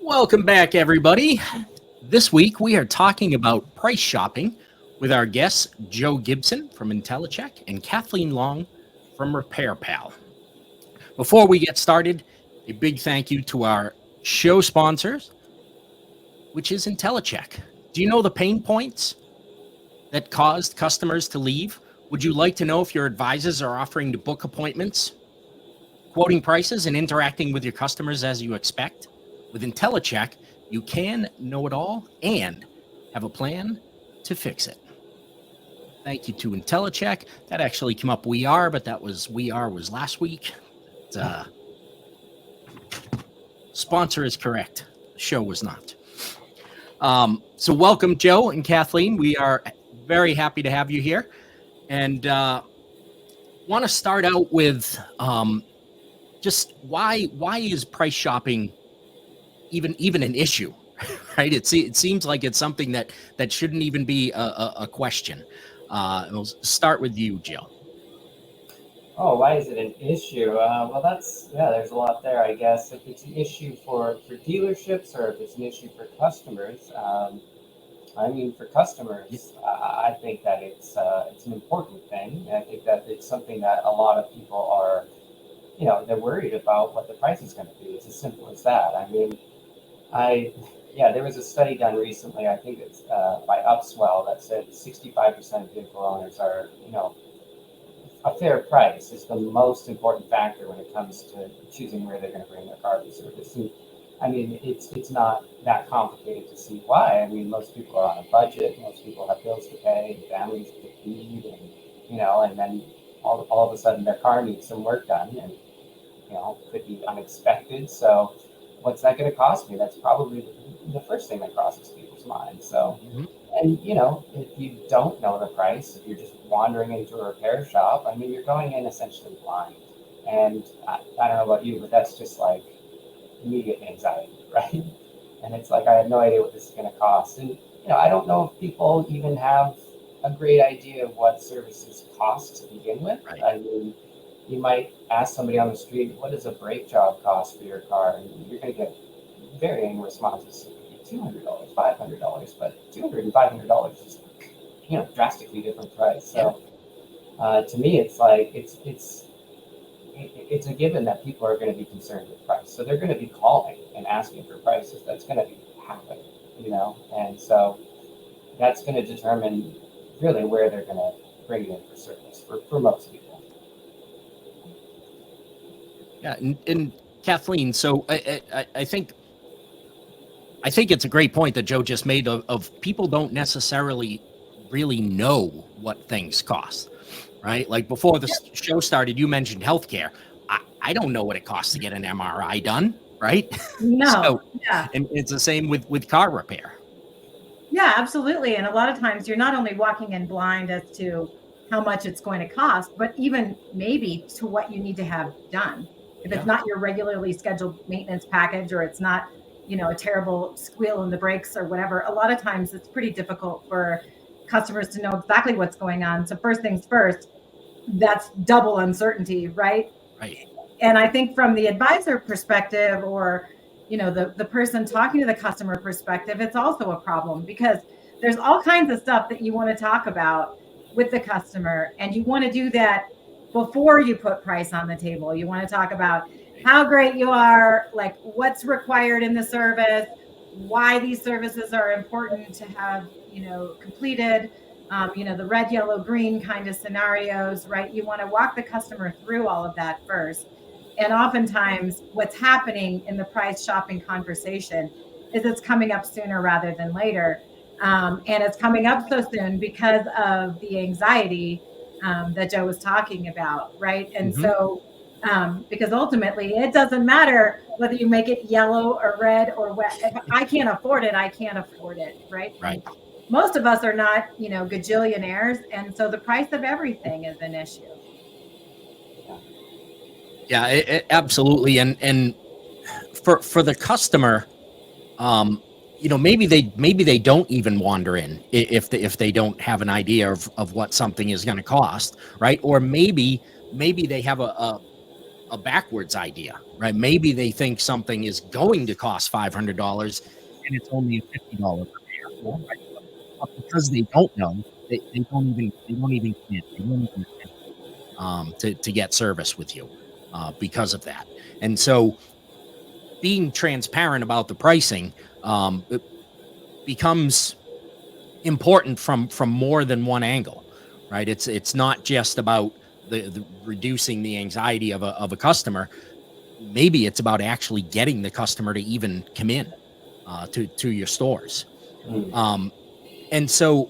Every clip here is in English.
Welcome back, everybody. This week we are talking about price shopping with our guests Joe Gibson from IntelliCheck and Kathleen Long from Repair Pal. Before we get started, a big thank you to our show sponsors, which is IntelliCheck. Do you know the pain points that caused customers to leave? Would you like to know if your advisors are offering to book appointments, quoting prices, and interacting with your customers as you expect? With IntelliCheck, you can know it all and have a plan to fix it. Thank you to IntelliCheck. That actually came up We Are, but that was We Are was last week. Sponsor is correct. The show was not. So welcome, Joe and Kathleen. We are very happy to have you here. And want to start out with just why is price shopping even an issue, right? It seems like it's something that shouldn't even be a question. We'll start with you, Jill. Oh, why is it an issue? Well, there's a lot there, I guess. If it's an issue for dealerships or if it's an issue for customers, for customers, I think that it's an important thing. I think that it's something that a lot of people are, they're worried about what the price is going to be. It's as simple as that. There was a study done recently, I think it's by Upswell, that said 65% of vehicle owners are, a fair price is the most important factor when it comes to choosing where they're going to bring their car to service. And it's not that complicated to see why. Most people are on a budget, most people have bills to pay, and families to feed, and then all of a sudden their car needs some work done, and could be unexpected. So what's that going to cost me? That's probably the first thing that crosses people's minds. So, and if you don't know the price, if you're just wandering into a repair shop, you're going in essentially blind. And I don't know about you, but that's just like immediate anxiety, right? And it's like, I have no idea what this is going to cost. And, I don't know if people even have a great idea of what services cost to begin with. Right. You might ask somebody on the street, what does a brake job cost for your car? And you're going to get varying responses. $200, $500, but $200 and $500 is, drastically different price. So to me, it's like, it's a given that people are going to be concerned with price. So they're going to be calling and asking for prices. That's going to be happening, and so that's going to determine really where they're going to bring it in for service for most people. Yeah, and Kathleen, so I think it's a great point that Joe just made of people don't necessarily really know what things cost, right? Like before the show started, you mentioned healthcare. I don't know what it costs to get an MRI done, right? No. And it's the same with car repair. Yeah, absolutely. And a lot of times you're not only walking in blind as to how much it's going to cost, but even maybe to what you need to have done. If it's not your regularly scheduled maintenance package, or it's not, a terrible squeal in the brakes or whatever, a lot of times it's pretty difficult for customers to know exactly what's going on. So first things first, that's double uncertainty, right? Right. And I think from the advisor perspective, or, the person talking to the customer perspective, it's also a problem, because there's all kinds of stuff that you want to talk about with the customer, and you want to do that before you put price on the table. You want to talk about how great you are, like what's required in the service, why these services are important to have, completed, the red, yellow, green kind of scenarios, right? You want to walk the customer through all of that first. And oftentimes what's happening in the price shopping conversation is it's coming up sooner rather than later. And it's coming up so soon because of the anxiety that Joe was talking about, right? And so, because ultimately it doesn't matter whether you make it yellow or red or wet. If I can't afford it, I can't afford it, right? Right. Most of us are not, gajillionaires, and so the price of everything is an issue. Yeah, absolutely. And for the customer, maybe they don't even wander in if they don't have an idea of what something is going to cost, right? Or maybe they have a a backwards idea, right? Maybe they think something is going to cost $500 and it's only a $50 repair, right? But because they don't know, they don't even commit. They don't even attempt to get service with you because of that. And so being transparent about the pricing it becomes important from more than one angle, right? It's not just about the reducing the anxiety of a customer. Maybe it's about actually getting the customer to even come in to your stores. Mm. And so,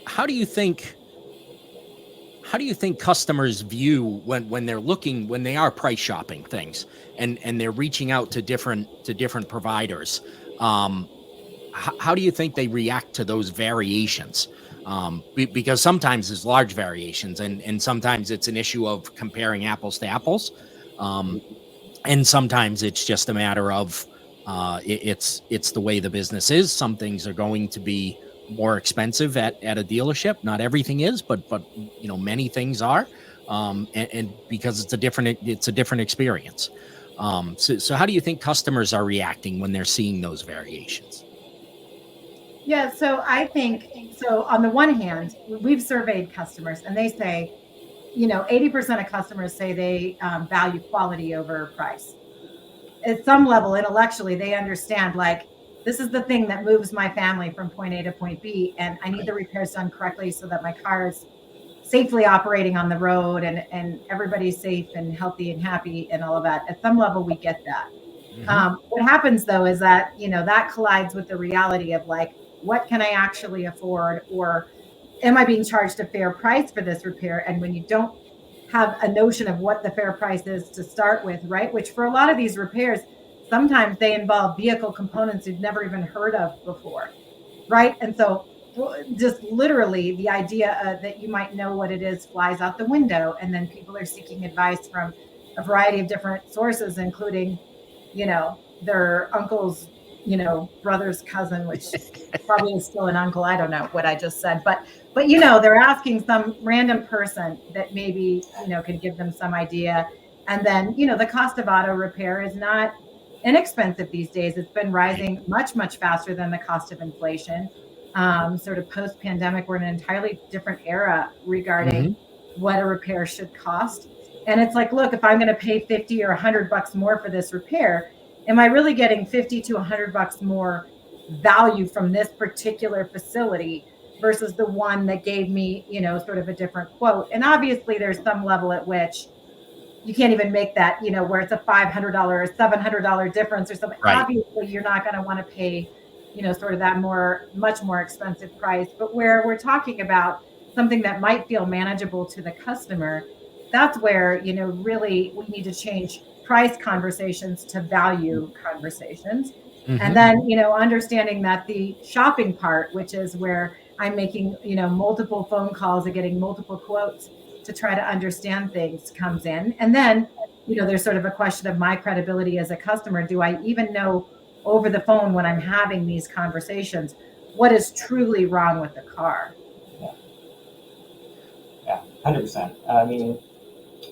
how do you think customers view when they're looking, when they are price shopping things and they're reaching out to different providers? How do you think they react to those variations? Because sometimes there's large variations, and sometimes it's an issue of comparing apples to apples, and sometimes it's just a matter of it's the way the business is. Some things are going to be more expensive at a dealership. Not everything is, but many things are, and because it's a different experience. So how do you think customers are reacting when they're seeing those variations? Yeah, so I think, so on the one hand, we've surveyed customers and they say, 80% of customers say they value quality over price. At some level, intellectually, they understand, like, this is the thing that moves my family from point A to point B, and I need the repairs done correctly so that my car is safely operating on the road, and everybody's safe and healthy and happy and all of that. At some level, we get that. What happens though is that, that collides with the reality of, like, what can I actually afford, or am I being charged a fair price for this repair? And when you don't have a notion of what the fair price is to start with, right? Which for a lot of these repairs, sometimes they involve vehicle components you've never even heard of before, right? And so just literally the idea that you might know what it is flies out the window. And then people are seeking advice from a variety of different sources, including, their uncle's, brother's cousin, which probably is still an uncle. I don't know what I just said, but they're asking some random person that maybe, could give them some idea. And then, the cost of auto repair is not inexpensive these days. It's been rising much, much faster than the cost of inflation. Sort of post pandemic, we're in an entirely different era regarding what a repair should cost. And it's like, look, if I'm going to pay 50 or $100 more for this repair, am I really getting 50 to $100 more value from this particular facility versus the one that gave me, sort of a different quote? And obviously there's some level at which you can't even make that, where it's a $500 or $700 difference or something. Right. Obviously you're not going to want to pay, sort of that much more expensive price. But where we're talking about something that might feel manageable to the customer, that's where, really we need to change price conversations to value conversations. And then, understanding that the shopping part, which is where I'm making, multiple phone calls and getting multiple quotes to try to understand things, comes in. And then, there's sort of a question of my credibility as a customer. Do I even know over the phone when I'm having these conversations what is truly wrong with the car? Yeah, 100%. I mean,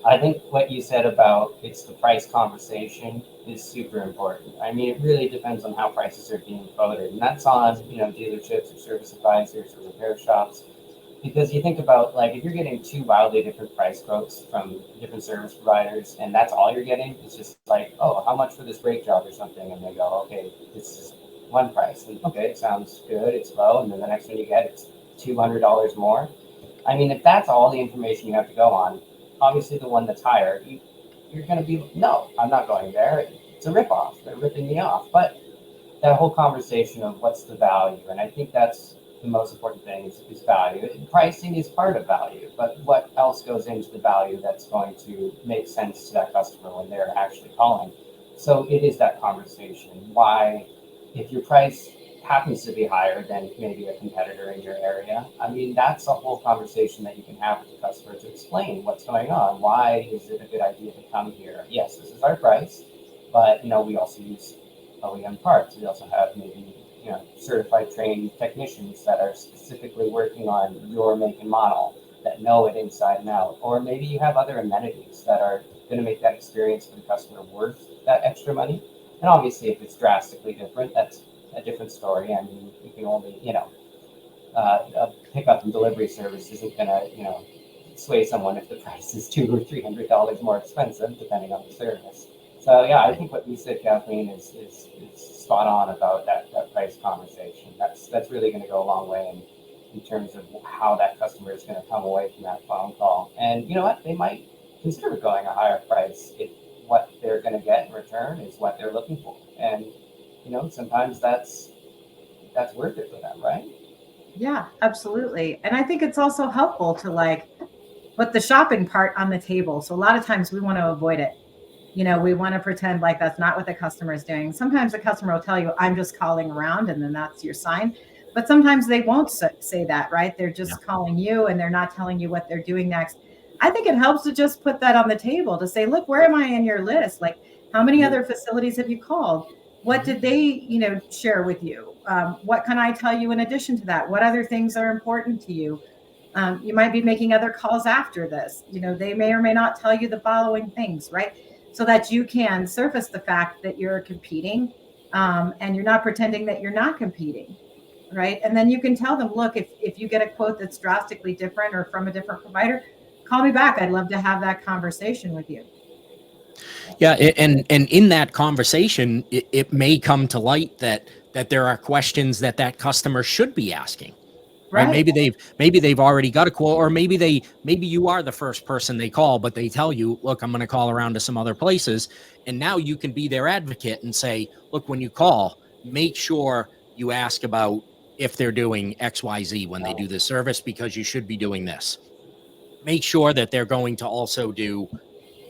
I think what you said about it's the price conversation is super important. I mean, it really depends on how prices are being quoted, and that's on, dealerships or service advisors or repair shops. Because you think about, like, if you're getting two wildly different price quotes from different service providers, and that's all you're getting, it's just like, oh, how much for this brake job or something? And they go, okay, this is one price. And okay, it sounds good, it's low, and then the next one you get, it's $200 more. I mean, if that's all the information you have to go on, obviously the one that's higher, you're going to be, no, I'm not going there. It's a ripoff. They're ripping me off. But that whole conversation of what's the value, and I think that's the most important thing is value. Pricing is part of value, but what else goes into the value that's going to make sense to that customer when they're actually calling? So it is that conversation. Why, if your price happens to be higher than maybe a competitor in your area, I mean, that's a whole conversation that you can have with the customer to explain what's going on. Why is it a good idea to come here? Yes, this is our price, but we also use OEM parts. We also have maybe certified trained technicians that are specifically working on your make and model that know it inside and out. Or maybe you have other amenities that are going to make that experience for the customer worth that extra money. And obviously, if it's drastically different, that's a different story. I mean, you can only, a pickup and delivery service isn't going to, sway someone if the price is $200 or $300 more expensive, depending on the service. So yeah, I think what you said, Kathleen, is spot on about that price conversation. That's really going to go a long way in terms of how that customer is going to come away from that phone call. And you know what? They might consider going a higher price if what they're going to get in return is what they're looking for. And sometimes that's worth it for them, right? Yeah, absolutely. And I think it's also helpful to put the shopping part on the table. So a lot of times we want to avoid it. We want to pretend like that's not what the customer is doing. Sometimes the customer will tell you, I'm just calling around, and then that's your sign. But sometimes they won't say that, right? They're just calling you and they're not telling you what they're doing next. I think it helps to just put that on the table to say, look, where am I in your list? Like, how many other facilities have you called? What did they, share with you? What can I tell you in addition to that? What other things are important to you? You might be making other calls after this. They may or may not tell you the following things, right? So that you can surface the fact that you're competing, and you're not pretending that you're not competing, right? And then you can tell them, look, if you get a quote that's drastically different or from a different provider, call me back. I'd love to have that conversation with you. Yeah, and in that conversation, it may come to light that there are questions that customer should be asking. Right. Maybe they've already got a quote, or maybe you are the first person they call, but they tell you, look, I'm going to call around to some other places. And now you can be their advocate and say, look, when you call, make sure you ask about if they're doing XYZ when they do this service, because you should be doing this. Make sure that they're going to also do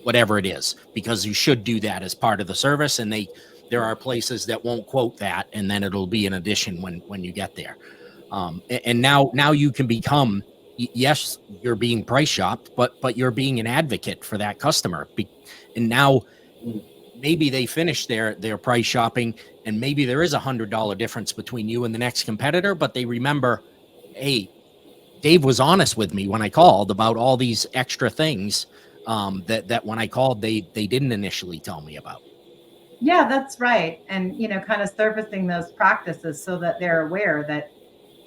whatever it is, because you should do that as part of the service. And there are places that won't quote that, and then it'll be an addition when you get there. And now you can become, yes, you're being price shopped, but you're being an advocate for that customer. And now maybe they finish their price shopping, and maybe there is $100 difference between you and the next competitor, but they remember, hey, Dave was honest with me when I called about all these extra things that when I called, they didn't initially tell me about. Yeah, that's right. And, kind of surfacing those practices so that they're aware that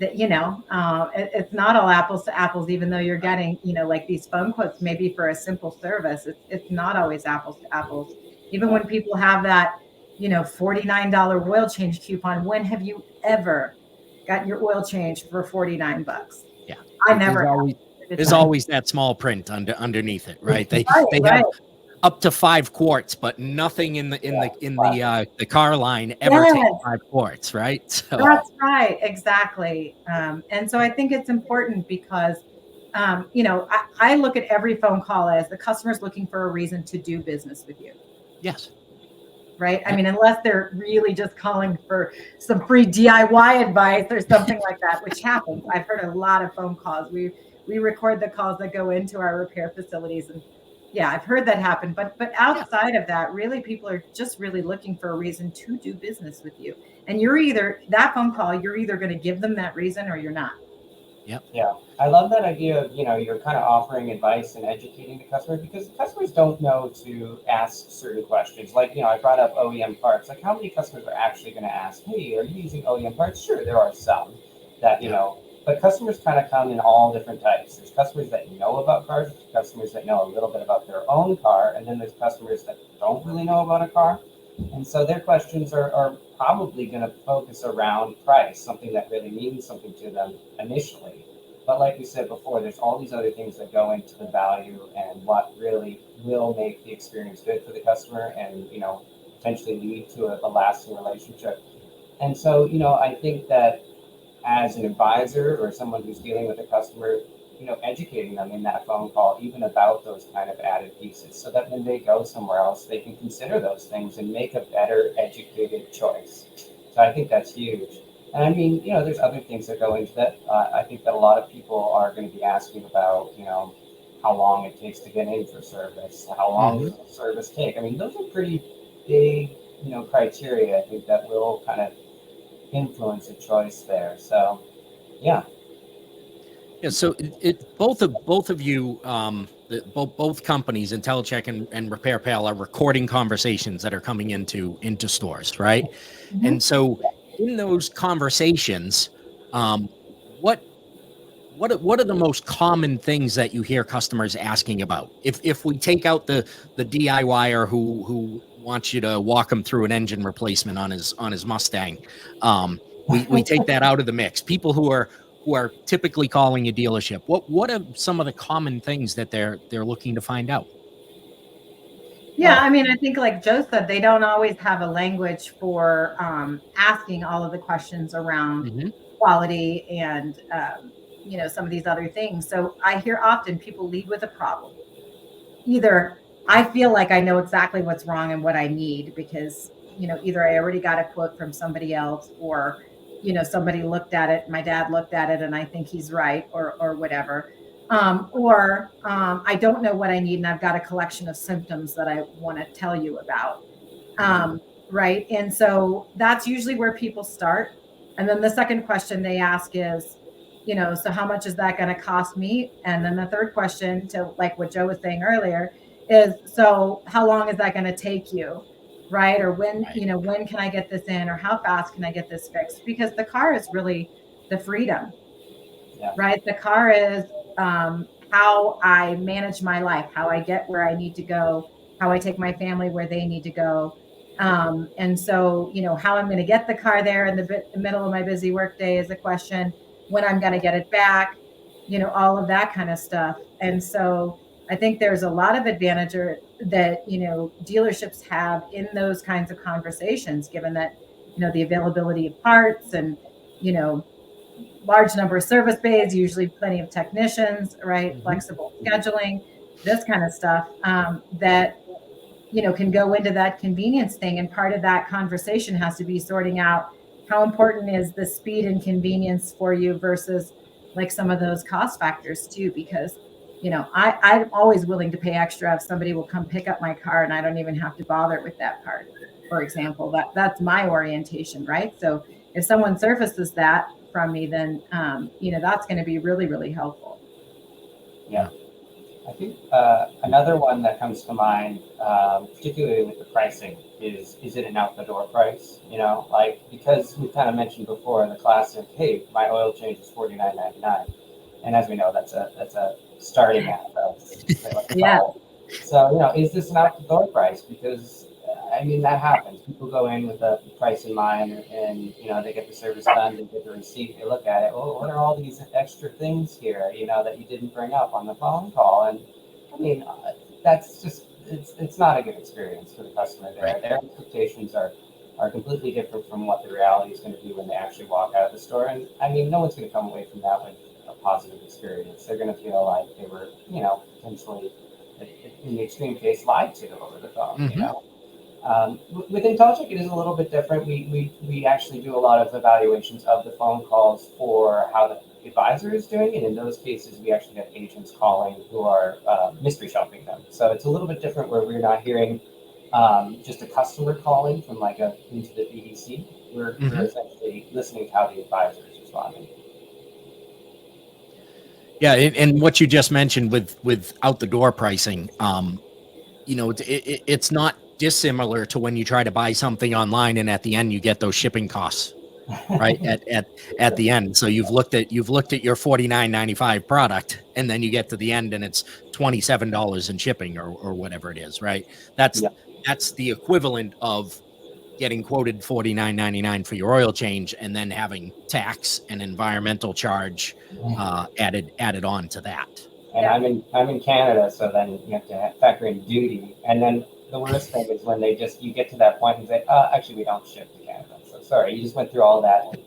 it's not all apples to apples, even though you're getting, like these phone quotes, maybe for a simple service. It's not always apples to apples. Even when people have that, $49 oil change coupon, when have you ever gotten your oil change for $49? Yeah. I never. There's always that small print underneath it, right? They right. have up to 5 quarts, but nothing in the car line ever takes 5 quarts, right? So that's right, exactly. And so I think it's important because, I look at every phone call as the customer's looking for a reason to do business with you. Yes. Right. I mean, unless they're really just calling for some free DIY advice or something like that, which happens. I've heard a lot of phone calls. We record the calls that go into our repair facilities, and yeah, I've heard that happen. But outside of that, really, people are just really looking for a reason to do business with you. And you're either going to give them that reason or you're not. Yep. Yeah. I love that idea of, you're kind of offering advice and educating the customer, because customers don't know to ask certain questions. Like, I brought up OEM parts. Like, how many customers are actually going to ask, hey, are you using OEM parts? Sure, there are some that, but customers kind of come in all different types. There's customers that know about cars, there's customers that know a little bit about their own car, and then there's customers that don't really know about a car. And so their questions are probably going to focus around price, something that really means something to them initially. But like we said before, there's all these other things that go into the value and what really will make the experience good for the customer and, potentially lead to a lasting relationship. And so, I think that as an advisor or someone who's dealing with a customer, educating them in that phone call, even about those kind of added pieces, so that when they go somewhere else, they can consider those things and make a better educated choice. So I think that's huge. And I mean, there's other things that go into that. I think that a lot of people are going to be asking about, how long it takes to get in for service, how long does the service take? I mean, those are pretty big, criteria, I think, that will kind of influence a choice there. So, yeah. Yeah, so both of you, both companies, IntelliCheck and RepairPal, are recording conversations that are coming into stores, right? Mhm. And so in those conversations, um, what what are the most common things that you hear customers asking about? If we take out the DIYer who wants you to walk him through an engine replacement on his Mustang, we take that out of the mix. People who are typically calling a dealership, what are some of the common things that they're looking to find out? Yeah, I mean, I think like Joe said, they don't always have a language for asking all of the questions around Hmm. quality and some of these other things. So I hear often people lead with a problem. Either I feel like I know exactly what's wrong and what I need because either I already got a quote from somebody else, or somebody looked at it, my dad looked at it and I think he's right, or whatever. Or I don't know what I need and I've got a collection of symptoms that I want to tell you about. Right. And so that's usually where people start. And then the second question they ask is, so how much is that going to cost me? And then the third question, to like what Joe was saying earlier, is, so how long is that going to take you? Right. Or Right. when can I get this in, or how fast can I get this fixed? Because the car is really the freedom. Yeah. Right. The car is how I manage my life, how I get where I need to go, how I take my family where they need to go. And so, how I'm going to get the car there in the middle of my busy workday is a question. When I'm going to get it back, all of that kind of stuff. And so, I think there's a lot of advantage that dealerships have in those kinds of conversations, given that the availability of parts and you know large number of service bays, usually plenty of technicians, right? Hmm. Flexible scheduling, this kind of stuff that can go into that convenience thing. And part of that conversation has to be sorting out how important is the speed and convenience for you versus like some of those cost factors too, because I'm always willing to pay extra if somebody will come pick up my car and I don't even have to bother with that part. For example, that's my orientation, right? So if someone surfaces that from me, then that's going to be really, really helpful. Yeah. I think another one that comes to mind, particularly with the pricing, is it an out the door price? Like, because we kind of mentioned before the classic, hey, my oil change is $49.99, and as we know, that's a starting at price. Yeah. So is this an out the door price? Because I mean that happens. People go in with a price in mind, and they get the service done, they get the receipt, they look at it. Oh, what are all these extra things here? That you didn't bring up on the phone call, and I mean that's just it's not a good experience for the customer there. Right. Their expectations are completely different from what the reality is going to be when they actually walk out of the store. And I mean, no one's going to come away from that with a positive experience. They're going to feel like they were, potentially, in the extreme case, lied to over the phone. Hmm. With IntelliCheck, it is a little bit different. We actually do a lot of evaluations of the phone calls for how the advisor is doing, and in those cases, we actually get agents calling who are mystery shopping them. So it's a little bit different where we're not hearing just a customer calling from like into the BDC. We're essentially listening to how the advisor is responding. Yeah, and what you just mentioned with out the door pricing, it's not dissimilar to when you try to buy something online and at the end you get those shipping costs, right? At the end. So you've looked at your $49.95 product, and then you get to the end and it's $27 in shipping or whatever it is, right? That's Yeah. that's the equivalent of getting quoted $49.99 for your oil change and then having tax and environmental charge added on to that. And Yeah. I'm in Canada, so then you have to factor in duty. And then the worst thing is when you get to that point and say, actually, we don't ship to Canada. So sorry, you just went through all that.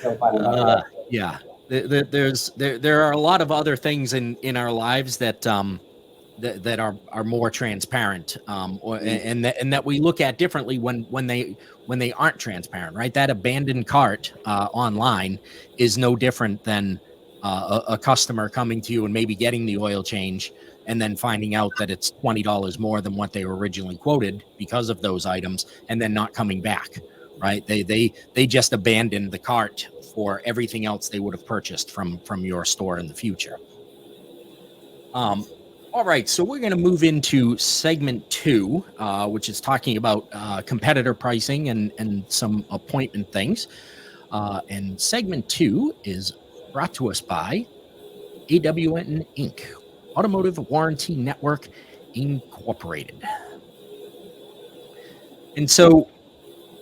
Still finding money. Yeah, there are a lot of other things in our lives that are more transparent, and that we look at differently when they aren't transparent, right? That abandoned cart online is no different than a customer coming to you and maybe getting the oil change and then finding out that it's $20 more than what they were originally quoted because of those items, and then not coming back, right? They just abandoned the cart for everything else they would have purchased from your store in the future. All right, so we're going to move into segment 2, which is talking about competitor pricing and some appointment things. And segment 2 is brought to us by AWN Inc., Automotive Warranty Network Incorporated. And so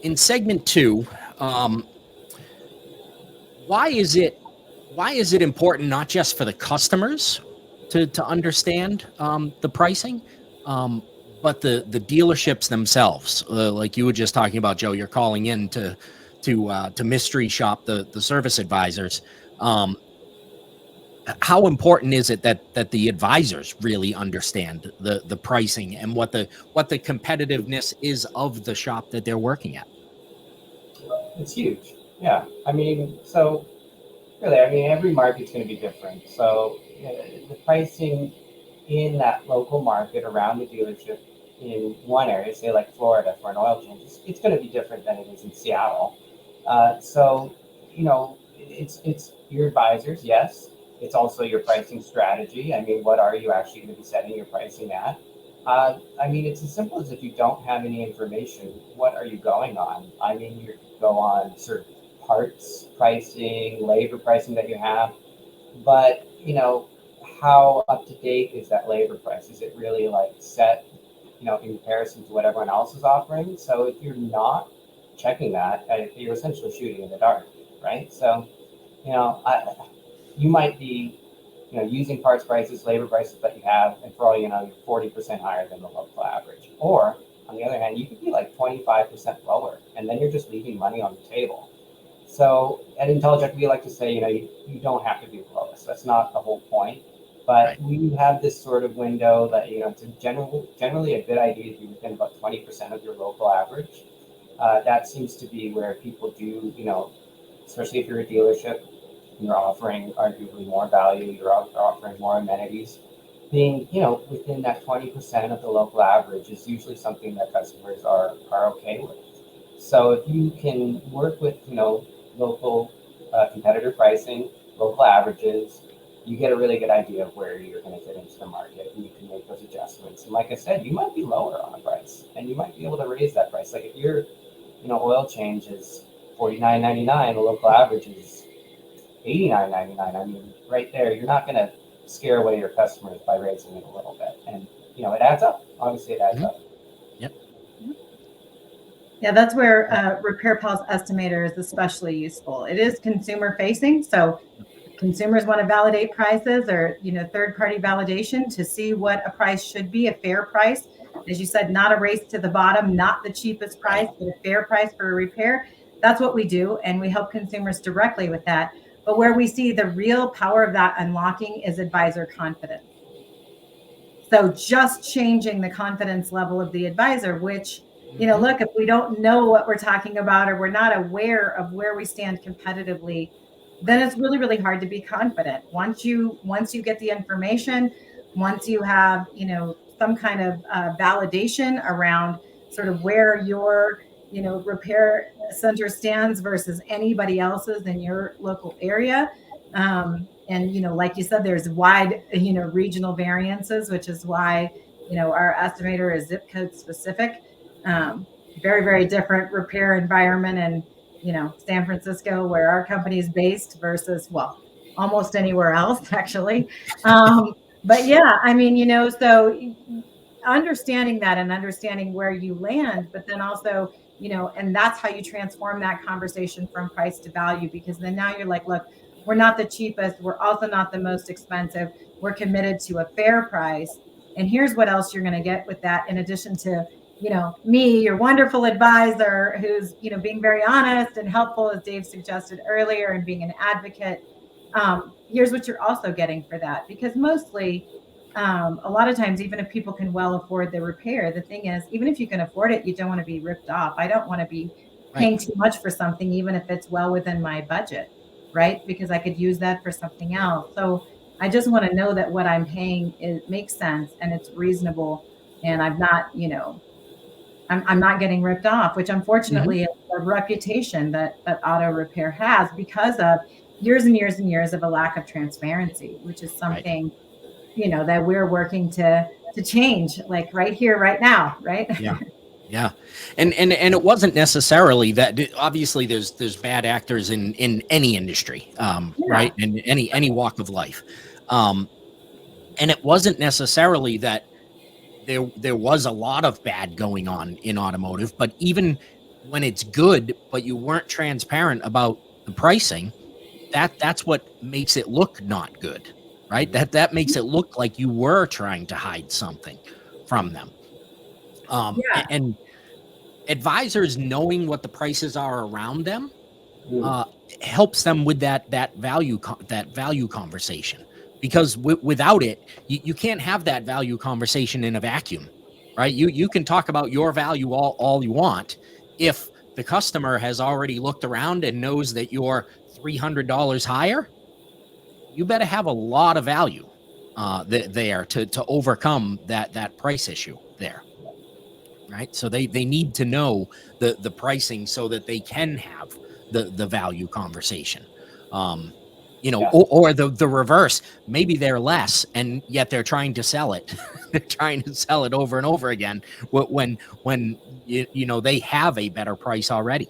in segment 2, why is it important not just for the customers to understand the pricing, but the dealerships themselves? Like you were just talking about, Joe, you're calling in to mystery shop the service advisors. How important is it that the advisors really understand the pricing and what the competitiveness is of the shop that they're working at? It's huge. Yeah. I mean, so really, I mean, every market's going to be different. So the pricing in that local market around the dealership in one area, say like Florida for an oil change, it's going to be different than it is in Seattle. So, it's your advisors, yes. It's also your pricing strategy. I mean, what are you actually going to be setting your pricing at? I mean, it's as simple as if you don't have any information, what are you going on? I mean, you go on sort of parts pricing, labor pricing that you have, but how up to date is that labor price? Is it really like set, in comparison to what everyone else is offering? So if you're not checking that, you're essentially shooting in the dark, right? So, you might be, using parts prices, labor prices that you have, and for all you know, you're 40% higher than the local average. Or on the other hand, you could be like 25% lower, and then you're just leaving money on the table. So at IntelliCheck, we like to say, you don't have to be the lowest. That's not the whole point. But Right. we have this sort of window that, it's generally a good idea to be within about 20% of your local average. That seems to be where people do, especially if you're a dealership, you're offering arguably more value, you're offering more amenities. Being, within that 20% of the local average is usually something that customers are okay with. So if you can work with, local competitor pricing, local averages, you get a really good idea of where you're going to fit into the market, and you can make those adjustments. And like I said, you might be lower on a price, and you might be able to raise that price. Like if your, oil change is $49.99, the local average is $89.99. I mean, right there, you're not going to scare away your customers by raising it a little bit, and it adds up. Obviously, it adds up. Yep. Yeah, that's where Repair Pals Estimator is especially useful. It is consumer facing, so consumers want to validate prices or third-party validation to see what a price should be, a fair price. As you said, not a race to the bottom, not the cheapest price, but a fair price for a repair. That's what we do, and we help consumers directly with that. But where we see the real power of that unlocking is advisor confidence. So just changing the confidence level of the advisor, which, look, if we don't know what we're talking about or we're not aware of where we stand competitively, then it's really, really hard to be confident. Once you get the information, once you have, some kind of validation around sort of where your, repair center stands versus anybody else's in your local area. And, like you said, there's wide, regional variances, which is why, our estimator is zip code specific. Very, very different repair environment and, San Francisco, where our company is based versus, well, almost anywhere else, actually. But yeah, I mean, so understanding that and understanding where you land, but then also, and that's how you transform that conversation from price to value, because then now you're like, look, we're not the cheapest. We're also not the most expensive. We're committed to a fair price. And here's what else you're going to get with that. In addition to, me, your wonderful advisor who's, being very honest and helpful, as Dave suggested earlier, and being an advocate. Here's what you're also getting for that, because mostly, a lot of times, even if people can well afford the repair, the thing is, even if you can afford it, you don't want to be ripped off. I don't want to be paying too much for something, even if it's well within my budget, right? Because I could use that for something else. So I just want to know that what I'm paying makes sense and it's reasonable, and I'm not, I'm not getting ripped off, which unfortunately is a reputation that auto repair has because of years and years and years of a lack of transparency, which is something, that we're working to change, like right here, right now, right? Yeah. Yeah. And it wasn't necessarily that. Obviously there's bad actors in any industry, right? In any walk of life. And it wasn't necessarily that there was a lot of bad going on in automotive, but even when it's good, but you weren't transparent about the pricing, that's what makes it look not good, right? That makes it look like you were trying to hide something from them. And advisors knowing what the prices are around them helps them with that value conversation, because without it, you can't have that value conversation in a vacuum, right? You can talk about your value all you want. If the customer has already looked around and knows that you're $300 higher, you better have a lot of value there to overcome that price issue there. Right. So they need to know the pricing so that they can have the value conversation. Or the reverse. Maybe they're less and yet they're trying to sell it. They're trying to sell it over and over again when they have a better price already.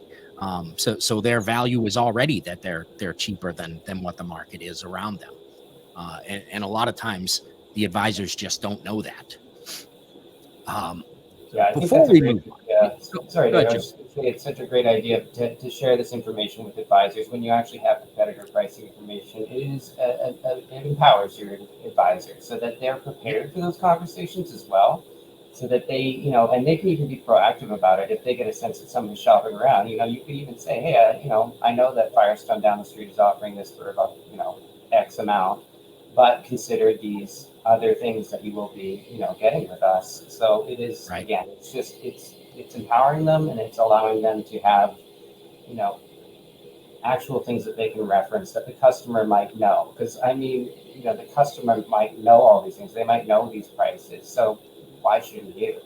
So their value is already that they're cheaper than what the market is around them. And a lot of times the advisors just don't know that. Yeah, I think that's a great. Sorry, Dave, I was going to say it's such a great idea to share this information with advisors. When you actually have competitor pricing information, it empowers your advisor so that they're prepared for those conversations as well, so that they, and they can even be proactive about it if they get a sense that someone's shopping around. You could even say, hey, I know that Firestone down the street is offering this for about, X amount, but consider these other things that you will be, getting with us. So it is, again, it's empowering them and it's allowing them to have, actual things that they can reference that the customer might know. Because the customer might know all these things. They might know these prices. So why shouldn't you?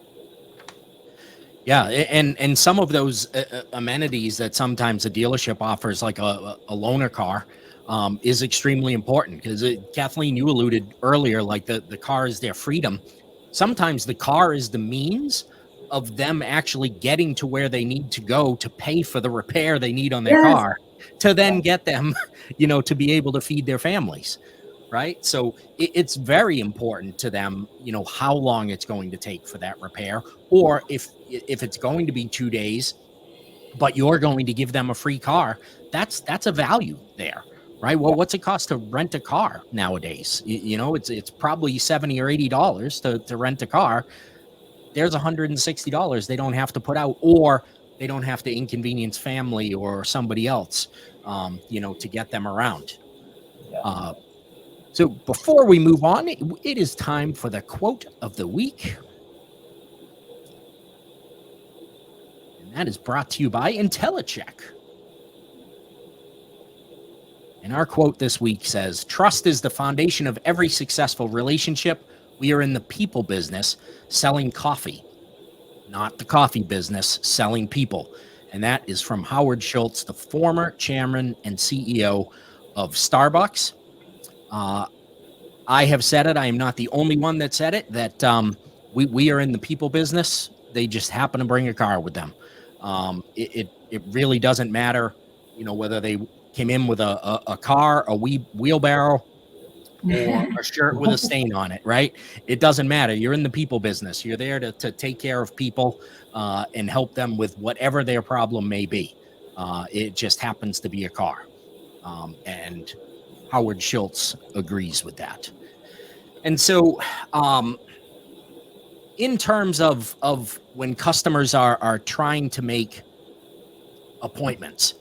Yeah, and some of those amenities that sometimes a dealership offers, like a loaner car, is extremely important, because Kathleen, you alluded earlier, like the car is their freedom. Sometimes the car is the means of them actually getting to where they need to go to pay for the repair they need on their car, to then get them, to be able to feed their families. Right. So it's very important to them, how long it's going to take for that repair, or if it's going to be 2 days, but you're going to give them a free car, that's a value there. Right. Well, what's it cost to rent a car nowadays? It's probably $70 or $80 to rent a car. There's $160 they don't have to put out, or they don't have to inconvenience family or somebody else, to get them around. So before we move on, it is time for the quote of the week. And that is brought to you by IntelliCheck. And our quote this week says, "Trust is the foundation of every successful relationship. We are in the people business, selling coffee, not the coffee business, selling people." And that is from Howard Schultz, the former chairman and CEO of Starbucks. I have said it. I am not the only one that said it, that we are in the people business. They just happen to bring a car with them. It really doesn't matter, whether they came in with a car, a wheelbarrow, or a shirt with a stain on it, right? It doesn't matter. You're in the people business. You're there to take care of people and help them with whatever their problem may be. It just happens to be a car. And Howard Schultz agrees with that. And so in terms of when customers are trying to make appointments,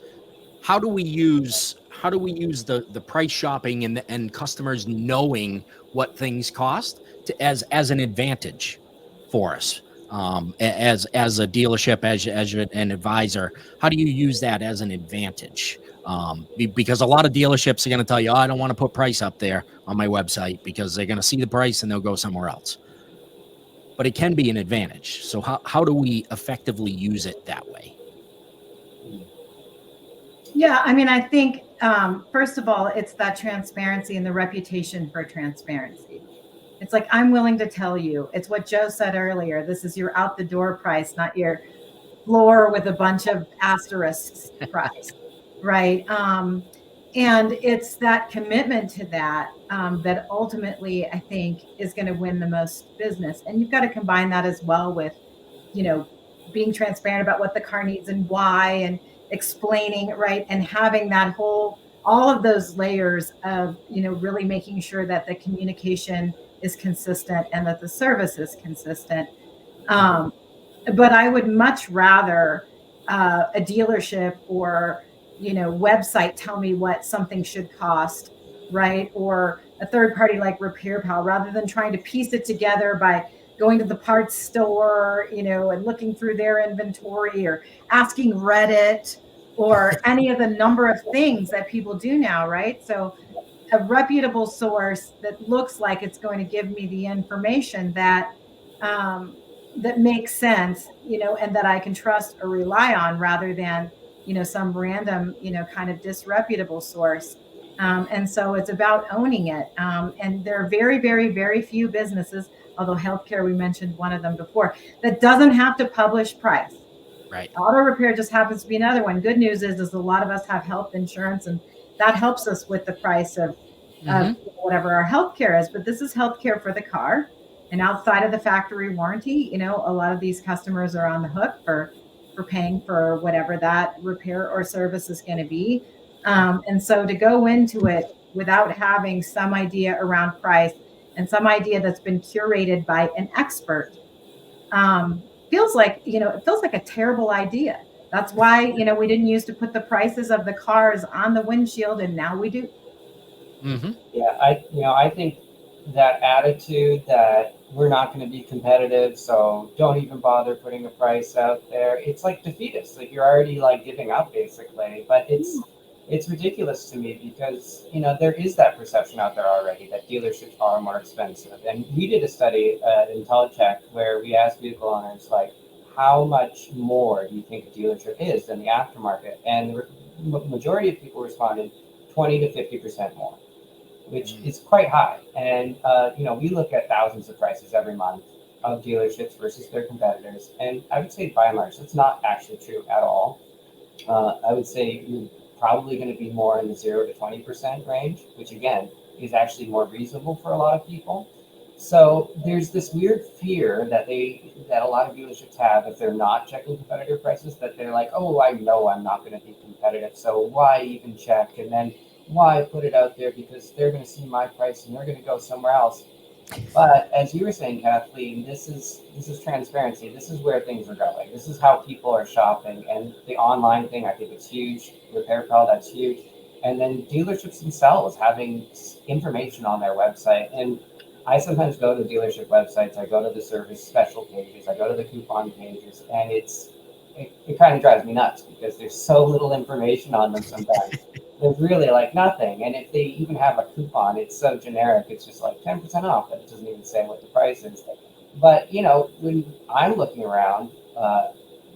how do we use the price shopping and customers knowing what things cost as an advantage for us, as a dealership, as an advisor? How do you use that as an advantage? Because a lot of dealerships are going to tell you, I don't want to put price up there on my website, because they're going to see the price and they'll go somewhere else. but it can be an advantage. So how do we effectively use it that way? Yeah, I mean, I think first of all, it's that transparency and the reputation for transparency. It's like, I'm willing to tell you. It's what Joe said earlier. This is your out the door price, not your floor with a bunch of asterisks price, right? And it's that commitment to that that ultimately I think is going to win the most business. And you've got to combine that as well with, you know, being transparent about what the car needs and why, and explaining, right, and having that whole, all of those layers of, you know, really making sure that the communication is consistent and that the service is consistent. But I would much rather a dealership or, you know, website tell me what something should cost, right? Or a third party like Repair Pal, rather than trying to piece it together by going to the parts store, you know, and looking through their inventory or asking Reddit or any of the number of things that people do now, right? So a reputable source that looks like it's going to give me the information that that makes sense, you know, and that I can trust or rely on, rather than, you know, some random, you know, kind of disreputable source. And so it's about owning it. And there are very, very, very few businesses, although healthcare, we mentioned one of them before, that doesn't have to publish price. Right. Auto repair just happens to be another one. Good news is a lot of us have health insurance, and that helps us with the price of whatever our healthcare is. But this is healthcare for the car, and outside of the factory warranty, you know, a lot of these customers are on the hook for paying for whatever that repair or service is going to be. And so to go into it without having some idea around price and some idea that's been curated by an expert, feels like, you know, it feels like a terrible idea. That's why, you know, we didn't used to put the prices of the cars on the windshield, and now we do. Yeah, I think that attitude that we're not going to be competitive, so don't even bother putting a price out there. It's like defeatist. Like, you're already like giving up basically. But it's ridiculous to me because, you know, there is that perception out there already that dealerships are more expensive. And we did a study at IntelliCheck where we asked vehicle owners, like, how much more do you think a dealership is than the aftermarket? And the majority of people responded 20 to 50% more, which is quite high. And, you know, we look at thousands of prices every month of dealerships versus their competitors. And I would say by and large, that's not actually true at all. I would say you're probably going to be more in the 0 to 20% range, which again is actually more reasonable for a lot of people. So there's this weird fear that a lot of dealerships have if they're not checking competitor prices, that they're like, oh, I know I'm not going to be competitive, so why even check? And then why put it out there, because they're going to see my price and they're going to go somewhere else. But as you were saying, Kathleen, this is transparency. This is where things are going. This is how people are shopping. And the online thing, I think it's huge. Repair Pal, that's huge. And then dealerships themselves having information on their website. And I sometimes go to dealership websites. I go to the service special pages. I go to the coupon pages, and it kind of drives me nuts because there's so little information on them sometimes. There's really like nothing. And if they even have a coupon, it's so generic. It's just like 10% off, but it doesn't even say what the price is. But, you know, when I'm looking around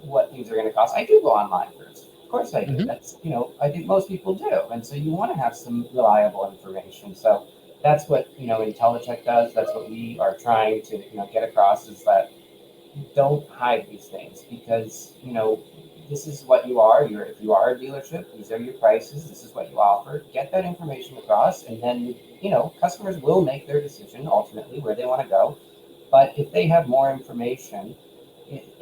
what things are going to cost, I do go online first. Of course I do. That's, you know, I think most people do. And so you want to have some reliable information. So that's what, you know, IntelliCheck does. That's what we are trying to, you know, get across, is that don't hide these things, because, you know, this is what you are. If you are a dealership, these are your prices. This is what you offer. Get that information across, and then, you know, customers will make their decision ultimately where they want to go. But if they have more information,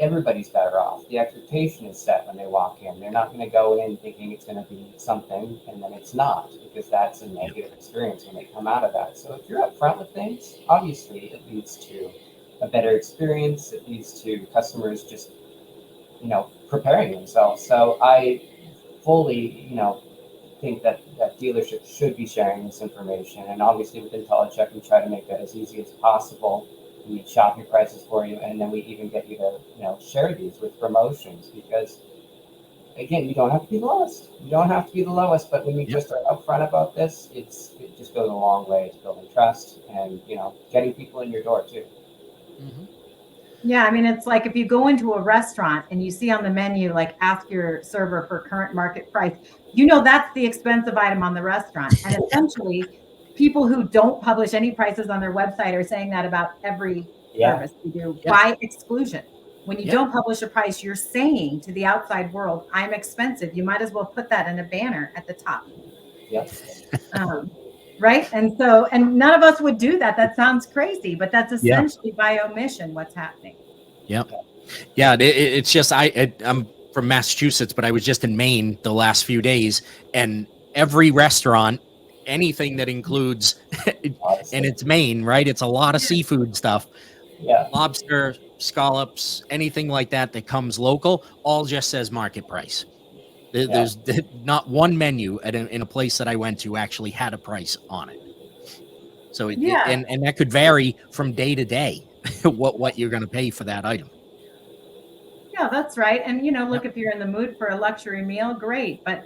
everybody's better off. The expectation is set when they walk in. They're not going to go in thinking it's going to be something and then it's not, because that's a negative experience when they come out of that. So if you're upfront with things, obviously it leads to a better experience. It leads to customers just, you know, preparing themselves. So I fully, you know, think that dealerships should be sharing this information. And obviously with IntelliCheck, we try to make that as easy as possible. We shop your prices for you, and then we even get you to, you know, share these with promotions, because again, you don't have to be the lowest. You don't have to be the lowest, but when you just are upfront about this, it just goes a long way to building trust and, you know, getting people in your door too. Yeah, I mean, it's like if you go into a restaurant and you see on the menu, like ask your server for current market price, that's the expensive item on the restaurant. And essentially, people who don't publish any prices on their website are saying that about every Yeah. service we do Yeah. by exclusion. When you Yeah. don't publish a price, you're saying to the outside world, I'm expensive. You might as well put that in a banner at the top. Yep. Right. And none of us would do that. That sounds crazy, but that's Yeah. essentially by omission what's happening. Yep. Yeah. It's just, I'm from Massachusetts, but I was just in Maine the last few days, and every restaurant, anything that includes, and it's Maine, right? It's a lot of seafood stuff. Yeah. Lobster, scallops, anything like that comes local, all just says market price. There's not one menu in a place that I went to actually had a price on it. So and that could vary from day to day what you're going to pay for that item. Yeah, that's right. And look, if you're in the mood for a luxury meal, great. But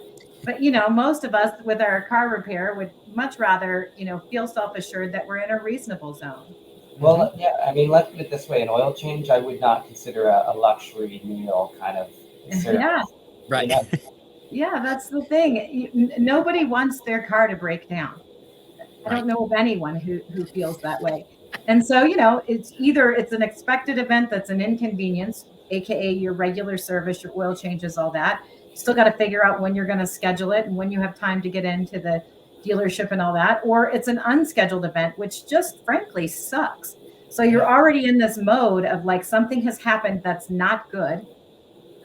most of us with our car repair would much rather feel self-assured that we're in a reasonable zone. Well, yeah, I mean, let's put it this way: an oil change, I would not consider a luxury meal kind of service. Yeah. Right. Yeah, that's the thing. Nobody wants their car to break down. I don't know of anyone who feels that way. And so, it's either it's an expected event that's an inconvenience, aka your regular service, your oil changes, all that. You still got to figure out when you're going to schedule it and when you have time to get into the dealership and all that. Or it's an unscheduled event, which just frankly sucks. So you're already in this mode of like something has happened that's not good.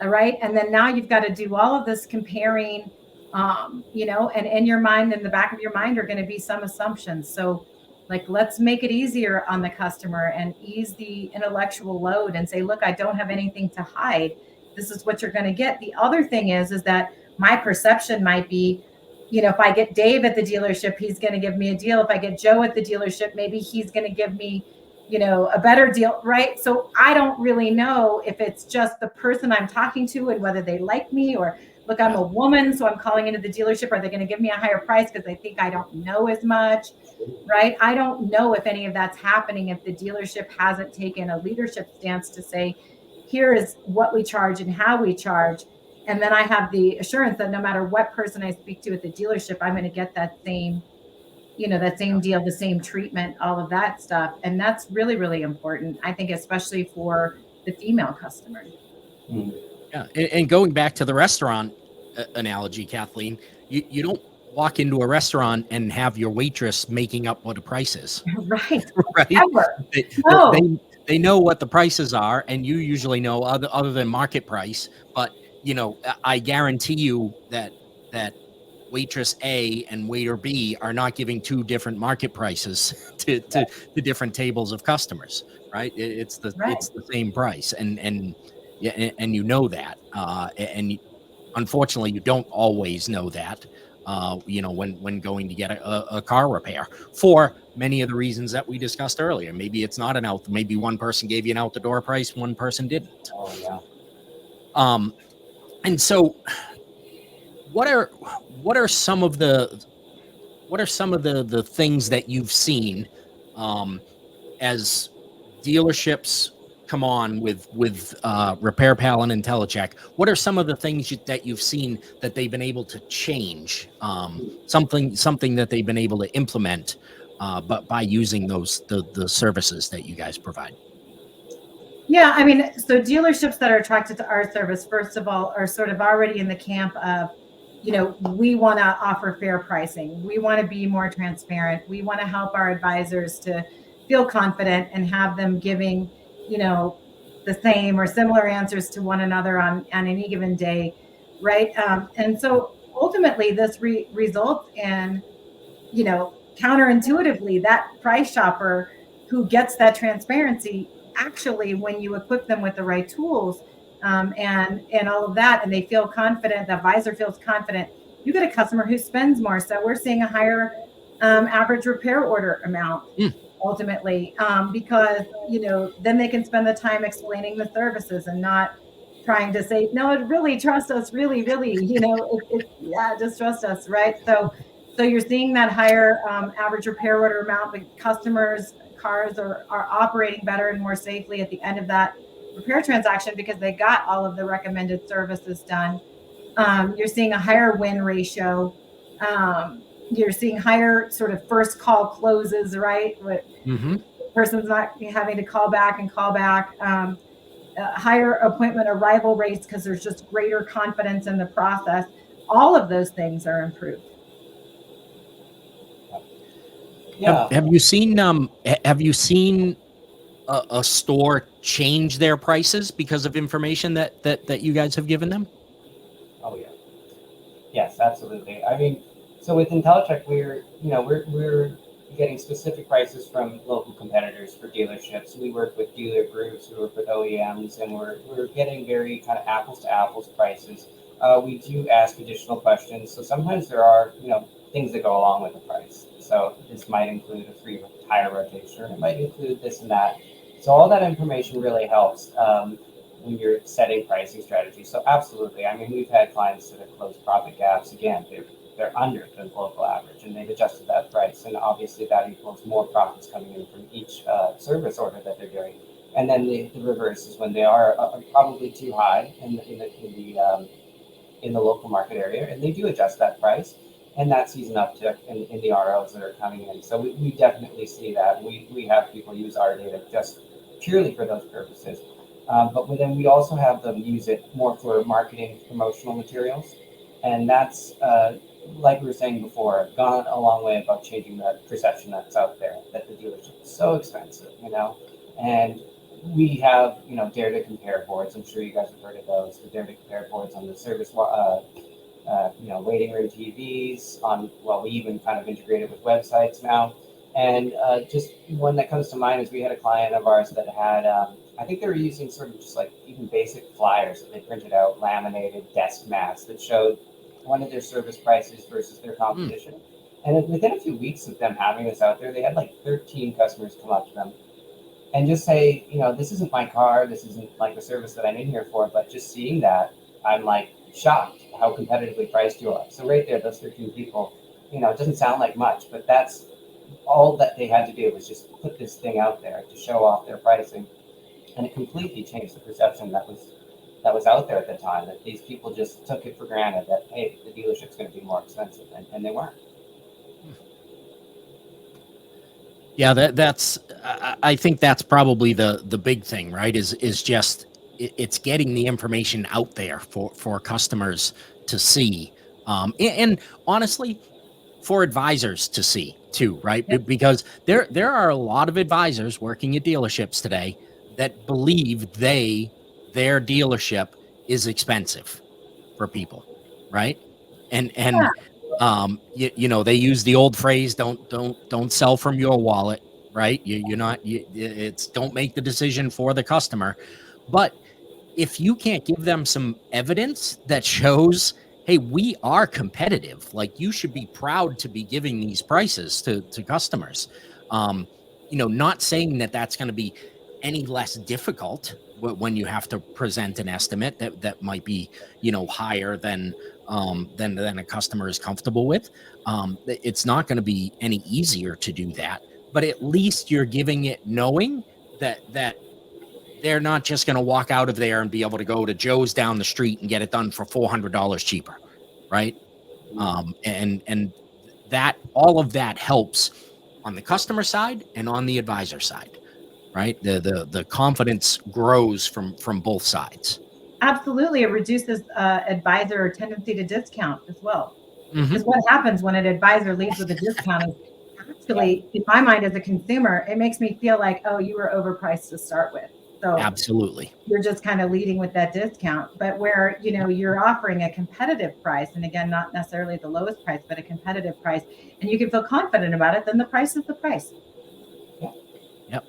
All right. And then now you've got to do all of this comparing, and in your mind, in the back of your mind are going to be some assumptions. So like, let's make it easier on the customer and ease the intellectual load and say, look, I don't have anything to hide. This is what you're going to get. The other thing is that my perception might be, if I get Dave at the dealership, he's going to give me a deal. If I get Joe at the dealership, maybe he's going to give me a better deal, right? So I don't really know if it's just the person I'm talking to and whether they like me, or look, I'm a woman, so I'm calling into the dealership. Are they going to give me a higher price because they think I don't know as much, right? I don't know if any of that's happening if the dealership hasn't taken a leadership stance to say, here is what we charge and how we charge. And then I have the assurance that no matter what person I speak to at the dealership, I'm going to get that same deal, the same treatment, all of that stuff. And that's really, really important, I think, especially for the female customer. Yeah. And going back to the restaurant analogy, Kathleen, you don't walk into a restaurant and have your waitress making up what a price is. Right. Right. Ever. They know what the prices are, and you usually know other than market price. But I guarantee you that waitress A and waiter B are not giving two different market prices to different tables of customers, right? It's the same price, and that, and unfortunately, you don't always know that. When going to get a car repair, for many of the reasons that we discussed earlier. Maybe it's not maybe one person gave you an out the door price, one person didn't. Oh yeah. And so what are some of the things that you've seen as dealerships come on with Repair Pal and IntelliCheck? What are some of the things that you've seen that they've been able to change? Something that they've been able to implement, but by using the services that you guys provide. Yeah, I mean, so dealerships that are attracted to our service, first of all, are sort of already in the camp of, we want to offer fair pricing. We want to be more transparent. We want to help our advisors to feel confident and have them giving, the same or similar answers to one another on any given day, right? And so ultimately, this results in, counterintuitively, that price shopper who gets that transparency, actually, when you equip them with the right tools and all of that, and they feel confident, the advisor feels confident, you get a customer who spends more. So we're seeing a higher average repair order amount ultimately, because then they can spend the time explaining the services and not trying to say, no, really trust us, really, just trust us, right? So you're seeing that higher average repair order amount, but customers cars are operating better and more safely at the end of that repair transaction because they got all of the recommended services done. You're seeing a higher win ratio. You're seeing higher sort of first call closes, right? Mm-hmm. The person's not having to call back and call back. Higher appointment arrival rates because there's just greater confidence in the process. All of those things are improved. Yeah. Have you seen a store change their prices because of information that you guys have given them? Oh yeah. Yes, absolutely. I mean, so with IntelliCheck, we're getting specific prices from local competitors for dealerships. We work with dealer groups, we work with OEMs, and we're getting very kind of apples to apples prices. We do ask additional questions, so sometimes there are things that go along with the price. So this might include a free tire rotation, or it might include this and that. So all that information really helps when you're setting pricing strategies. So absolutely, I mean, we've had clients that have closed profit gaps. Again, they're under the local average, and they've adjusted that price, and obviously that equals more profits coming in from each service order that they're doing. And then the reverse is when they are probably too high in the local market area, and they do adjust that price, and that sees an uptick in the ROs that are coming in. So we definitely see that. We have people use our data just purely for those purposes. But then we also have them use it more for marketing promotional materials. And that's, like we were saying before, gone a long way about changing that perception that's out there, that the dealership is so expensive, And we have, Dare to Compare boards. I'm sure you guys have heard of those. The Dare to Compare boards on the service, waiting room TVs. We even kind of integrated with websites now. And just one that comes to mind is we had a client of ours that had, I think they were using sort of just like even basic flyers that they printed out, laminated desk mats that showed one of their service prices versus their competition. And within a few weeks of them having this out there, they had like 13 customers come up to them and just say, this isn't my car, this isn't like the service that I'm in here for, but just seeing that, I'm like shocked how competitively priced you are. So right there, those 13 people, it doesn't sound like much, but that's all that they had to do was just put this thing out there to show off their pricing. And it completely changed the perception that was out there at the time, that these people just took it for granted that, hey, the dealership's going to be more expensive, and they weren't. Yeah, that's I think that's probably the big thing, right? Is just it's getting the information out there for customers to see, and honestly, for advisors to see too, right? Yep. Because there are a lot of advisors working at dealerships today that believe their dealership is expensive for people, right? And they use the old phrase, don't sell from your wallet, right? It's don't make the decision for the customer. But if you can't give them some evidence that shows, hey, we are competitive, like you should be proud to be giving these prices to customers. Not saying that that's going to be any less difficult when you have to present an estimate that might be, higher than a customer is comfortable with. It's not going to be any easier to do that, but at least you're giving it knowing that they're not just going to walk out of there and be able to go to Joe's down the street and get it done for $400 cheaper, right? And that all of that helps on the customer side and on the advisor side, right? The confidence grows from both sides. Absolutely. It reduces advisor tendency to discount as well. Mhm. Because what happens when an advisor leaves with a discount is actually, in my mind as a consumer, it makes me feel like, oh, you were overpriced to start with. So Absolutely. you're just kind of leading with that discount. But where, you're offering a competitive price, and again, not necessarily the lowest price, but a competitive price, and you can feel confident about it, then the price is the price. Yep.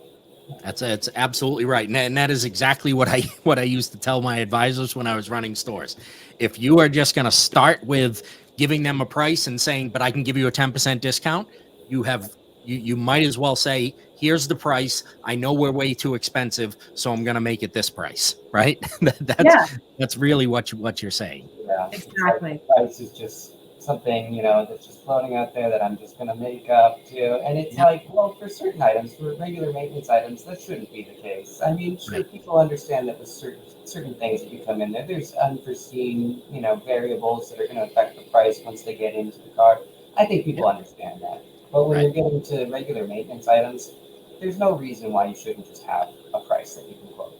That's absolutely right. And that is exactly what I used to tell my advisors when I was running stores. If you are just going to start with giving them a price and saying, but I can give you a 10% discount, you might as well say, here's the price. I know we're way too expensive, so I'm going to make it this price, right? That's really what you're saying. Yeah, Exactly. the price is just something, that's just floating out there that I'm just going to make up too. And it's Yep. like, well, for certain items, for regular maintenance items, that shouldn't be the case. I mean, sure, Right. people understand that with certain things that you come in there, there's unforeseen, variables that are going to affect the price once they get into the car. I think people Yep. understand that. But when Right. you're getting to regular maintenance items, there's no reason why you shouldn't just have a price that you can quote.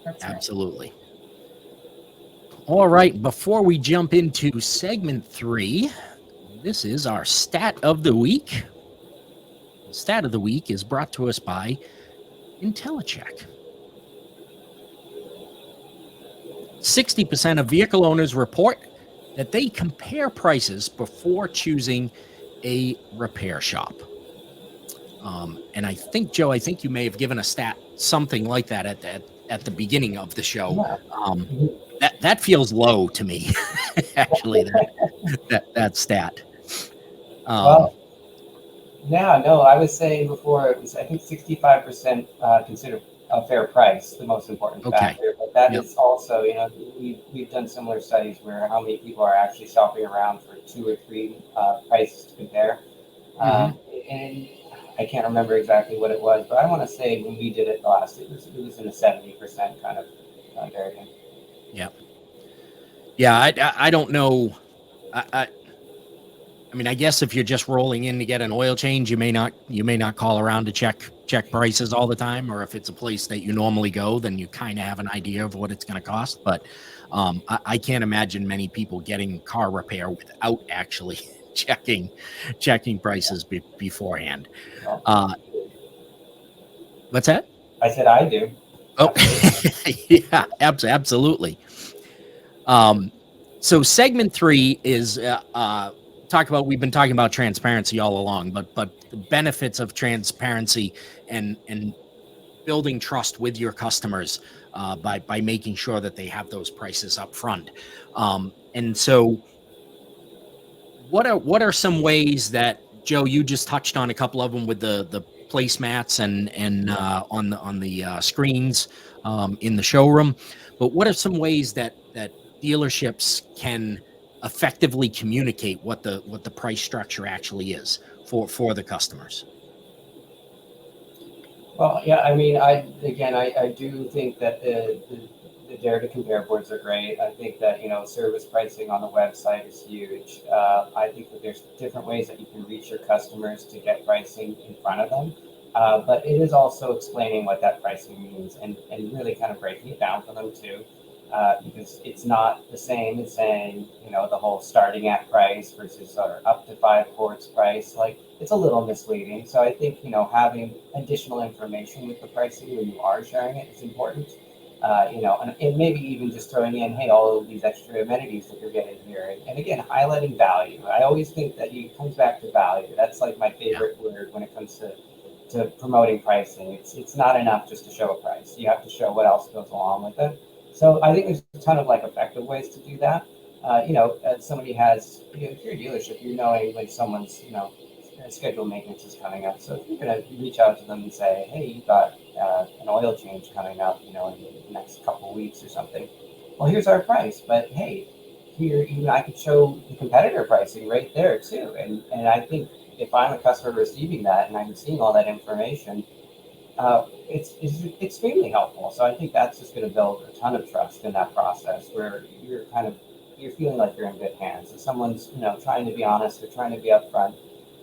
That's right. Absolutely. All right. Before we jump into segment 3, this is our stat of the week. The stat of the week is brought to us by IntelliCheck. 60% of vehicle owners report that they compare prices before choosing a repair shop. And I think, Joe, you may have given a stat something like that at the beginning of the show. Yeah. That feels low to me, actually. That stat. Well, yeah, no, I was saying before it was, I think 65% consider a fair price the most important Okay. factor, but that Yep. is also, we've done similar studies where how many people are actually shopping around for 2 or 3 prices to compare. And I can't remember exactly what it was, but I want to say when we did it last, it was in the 70% kind of area. Yeah, I don't know. I mean, I guess if you're just rolling in to get an oil change, you may not call around to check prices all the time, or if it's a place that you normally go, then you kind of have an idea of what it's going to cost. But I can't imagine many people getting car repair without actually checking prices beforehand. What's that? I said I do. Oh, yeah, absolutely. So segment 3 is we've been talking about transparency all along, but the benefits of transparency and building trust with your customers by making sure that they have those prices up front. And so what are some ways that, Joe, you just touched on a couple of them with the placemats and on the screens in the showroom, but what are some ways that dealerships can effectively communicate what the price structure actually is for the customers? Well, yeah, I mean, I do think that the Dare to Compare boards are great. I think that, service pricing on the website is huge. I think that there's different ways that you can reach your customers to get pricing in front of them. But it is also explaining what that pricing means and really kind of breaking it down for them too. Because it's not the same as saying, the whole starting at price versus or up to 5 quarts price. Like, it's a little misleading. So I think, having additional information with the pricing when you are sharing it is important. And maybe even just throwing in, hey, all of these extra amenities that you're getting here. And again, highlighting value. I always think that it comes back to value. That's like my favorite word when it comes to promoting pricing. It's not enough just to show a price. You have to show what else goes along with it. So I think there's a ton of effective ways to do that. Somebody has, if you're a dealership, you're knowing when someone's, scheduled maintenance is coming up. So if you're going to reach out to them and say, hey, you've got an oil change coming up, in the next couple of weeks or something. Well, here's our price, but hey, here, I could show the competitor pricing right there too. And I think if I'm a customer receiving that and I'm seeing all that information, it's extremely helpful. So I think that's just going to build a ton of trust in that process where you're feeling like you're in good hands. If someone's, trying to be honest, they're trying to be upfront.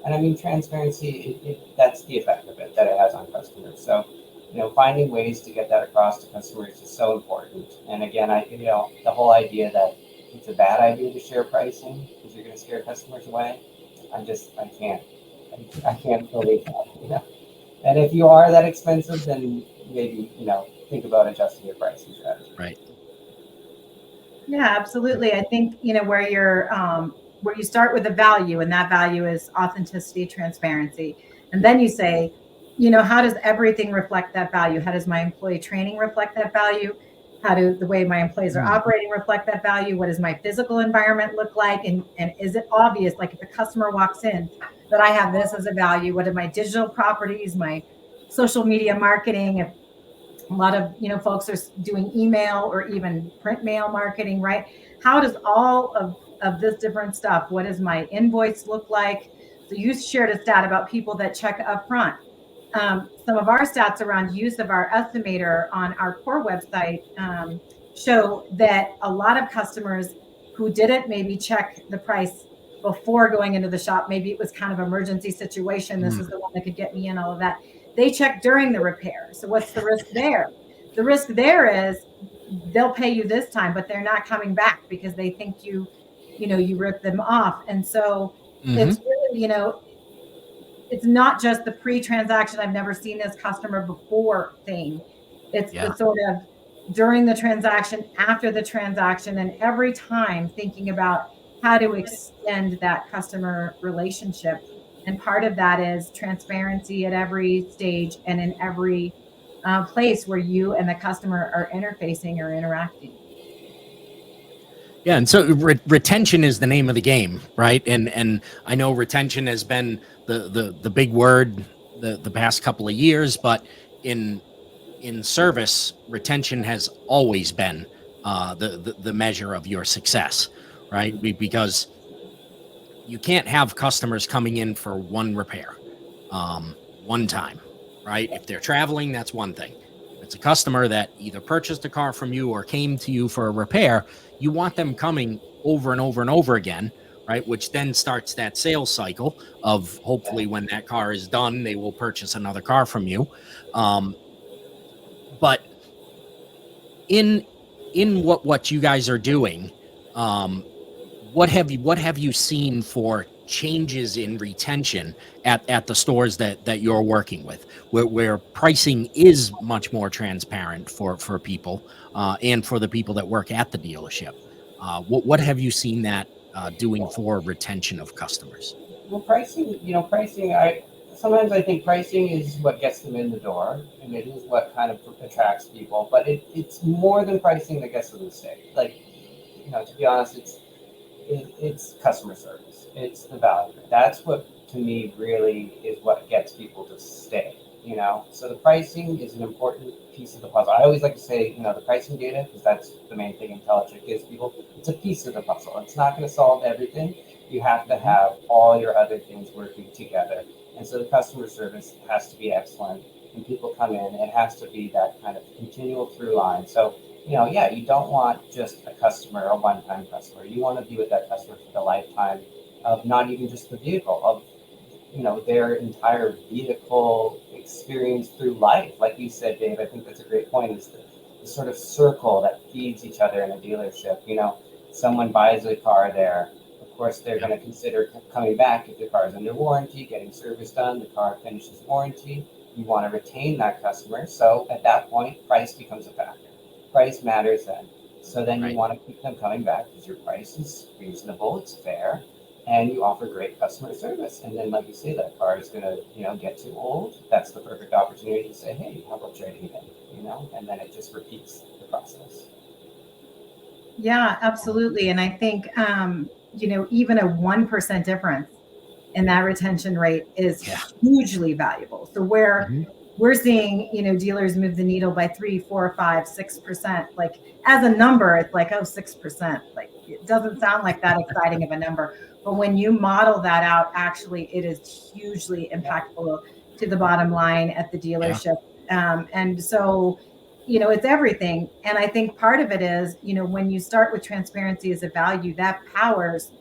And I mean, transparency, that's the effect of it that it has on customers. So, finding ways to get that across to customers is so important. And again, the whole idea that it's a bad idea to share pricing because you're going to scare customers away. I can't believe that. And if you are that expensive, then maybe, think about adjusting your pricing strategy. Right. Yeah, absolutely. I think, where you start with the value, and that value is authenticity, transparency. And then you say, how does everything reflect that value? How does my employee training reflect that value? How do the way my employees are operating reflect that value? What does my physical environment look like? And is it obvious, like if a customer walks in, that I have this as a value? What are my digital properties, my social media marketing? If a lot of folks are doing email or even print mail marketing, right? How does all of of this different stuff. What does my invoice look like? So you shared a stat about people that check up front. Some of our stats around use of our estimator on our core website show that a lot of customers who didn't maybe check the price before going into the shop, maybe it was kind of emergency situation. This is the one that could get me in, all of that. They check during the repair. So what's the risk there? The risk there is they'll pay you this time, but they're not coming back because they think you ripped them off. And so it's really, it's not just the pre-transaction, I've never seen this customer before thing. It's the sort of during the transaction, after the transaction, and every time thinking about how to extend that customer relationship. And part of that is transparency at every stage and in every place where you and the customer are interfacing or interacting. Yeah, and so retention is the name of the game, right? And I know retention has been the big word the past couple of years, but in service, retention has always been the measure of your success, right? Because you can't have customers coming in for one repair, one time, right? If they're traveling, that's one thing. If it's a customer that either purchased a car from you or came to you for a repair, you want them coming over and over and over again, right? Which then starts that sales cycle of hopefully when that car is done, they will purchase another car from you. But in what you guys are doing, what have you seen for changes in retention at the stores that you're working with, where pricing is much more transparent for people and for the people that work at the dealership? What have you seen that doing for retention of customers? Well, pricing, sometimes I think pricing is what gets them in the door, and it is what kind of attracts people, but it's more than pricing that gets them to stay. Like, to be honest, it's customer service. It's the value. That's what, to me, really is what gets people to stay, So the pricing is an important piece of the puzzle. I always like to say, the pricing data, because that's the main thing Intellicheck gives people. It's a piece of the puzzle. It's not going to solve everything. You have to have all your other things working together. And so the customer service has to be excellent. When people come in, it has to be that kind of continual through line. So, you don't want just a customer, a one-time customer. You want to be with that customer for the lifetime of not even just the vehicle, of their entire vehicle experience through life. Like you said, Dave, I think that's a great point, is the sort of circle that feeds each other in a dealership. Someone buys a car there. Of course, they're going to consider coming back if the car is under warranty, getting service done, the car finishes warranty. You want to retain that customer. So at that point, price becomes a factor. Price matters then. So then you want to keep them coming back because your price is reasonable, it's fair, and you offer great customer service. And then, like you say, that car is going to, get too old. That's the perfect opportunity to say, hey, how about trading it in, and then it just repeats the process. Yeah, absolutely. And I think, even a 1% difference in that retention rate is hugely valuable. So where we're seeing, dealers move the needle by 3, 4, 5, 6%, like as a number, it's like, 6%. Like it doesn't sound like that exciting of a number. But when you model that out, actually, it is hugely impactful to the bottom line at the dealership. And so, it's everything. And I think part of it is, when you start with transparency as a value, that powers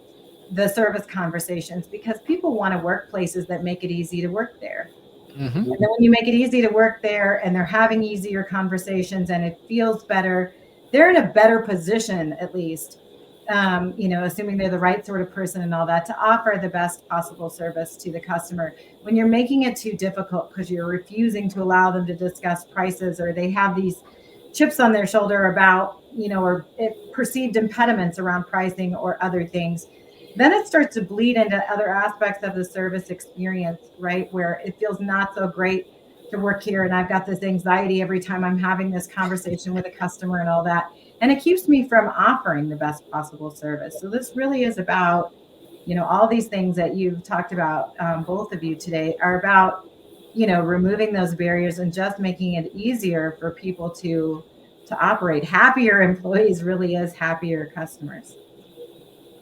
the service conversations, because people want to work places that make it easy to work there. And then when you make it easy to work there and they're having easier conversations and it feels better, they're in a better position, at least, assuming they're the right sort of person and all that, to offer the best possible service to the customer. When you're making it too difficult because you're refusing to allow them to discuss prices, or they have these chips on their shoulder about, or perceived impediments around pricing or other things, then it starts to bleed into other aspects of the service experience, right? Where it feels not so great to work here. And I've got this anxiety every time I'm having this conversation with a customer and all that. And it keeps me from offering the best possible service. So this really is about, all these things that you've talked about, both of you today, are about, removing those barriers and just making it easier for people to operate. Happier employees really is happier customers.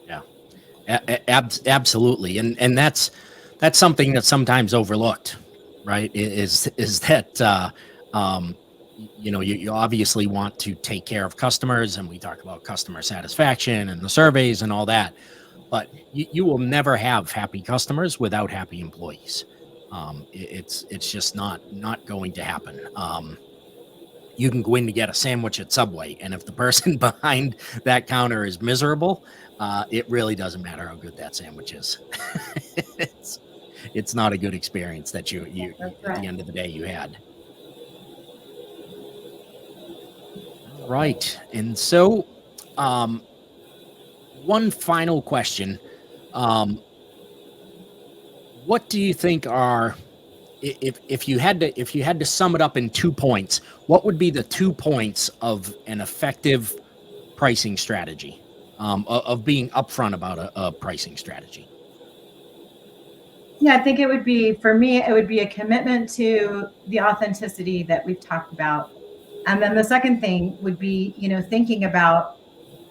Yeah. Absolutely, and that's something that's sometimes overlooked, right? Is that you obviously want to take care of customers, and we talk about customer satisfaction and the surveys and all that, but you will never have happy customers without happy employees. It's just not going to happen. You can go in to get a sandwich at Subway, and if the person behind that counter is miserable, it really doesn't matter how good that sandwich is. it's it's not a good experience that you That's at right. the end of the day you had. Right, and so one final question: what do you think are if you had to sum it up in 2 points, what would be the 2 points of an effective pricing strategy, of being upfront about a pricing strategy? Yeah, I think it would be, for me, it would be a commitment to the authenticity that we've talked about. And then the second thing would be, thinking about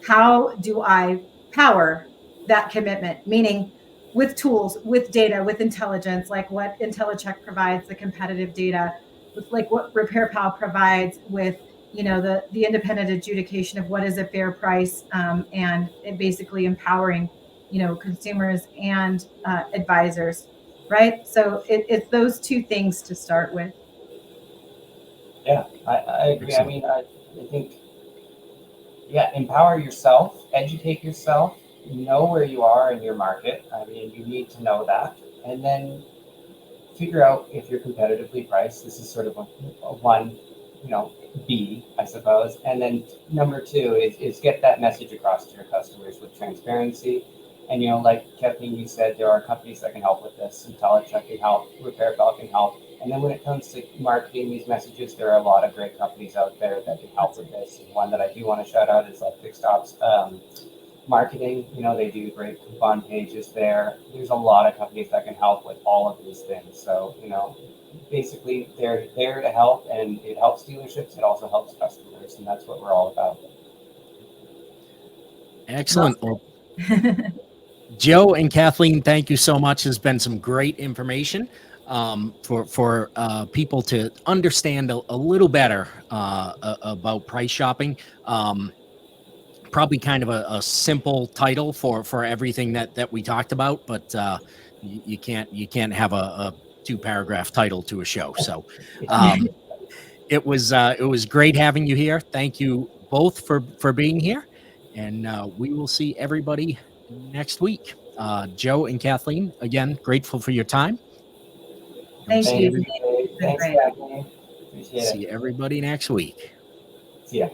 how do I power that commitment, meaning with tools, with data, with intelligence, like what IntelliCheck provides, the competitive data, with like what RepairPal provides with, the independent adjudication of what is a fair price, and it basically empowering, consumers and advisors, right? So it's those two things to start with. Yeah, I agree. I Excellent. mean, I think, yeah, empower yourself, educate yourself, know where you are in your market. I mean, you need to know that. And then figure out if you're competitively priced. This is sort of a one, B, I suppose. And then number two is get that message across to your customers with transparency. And, like Kathleen, you said, there are companies that can help with this. IntelliCheck can help, RepairPal can help. And then when it comes to marketing these messages, there are a lot of great companies out there that can help with this. And one that I do want to shout out is like Fixed Ops Marketing. They do great coupon pages there. There's a lot of companies that can help with all of these things. So, basically they're there to help, and it helps dealerships. It also helps customers, and that's what we're all about. Excellent. Well, Joe and Kathleen, thank you so much. There's been some great information for people to understand a little better about price shopping. Probably kind of a simple title for everything that we talked about, but you can't have a 2-paragraph title to a show. So it was great having you here. Thank you both for being here, and we will see everybody next week. Joe and Kathleen, again, grateful for your time. Thank Thank you. you. It's been Thanks, great. Kathleen. Appreciate it. See everybody next week. See ya.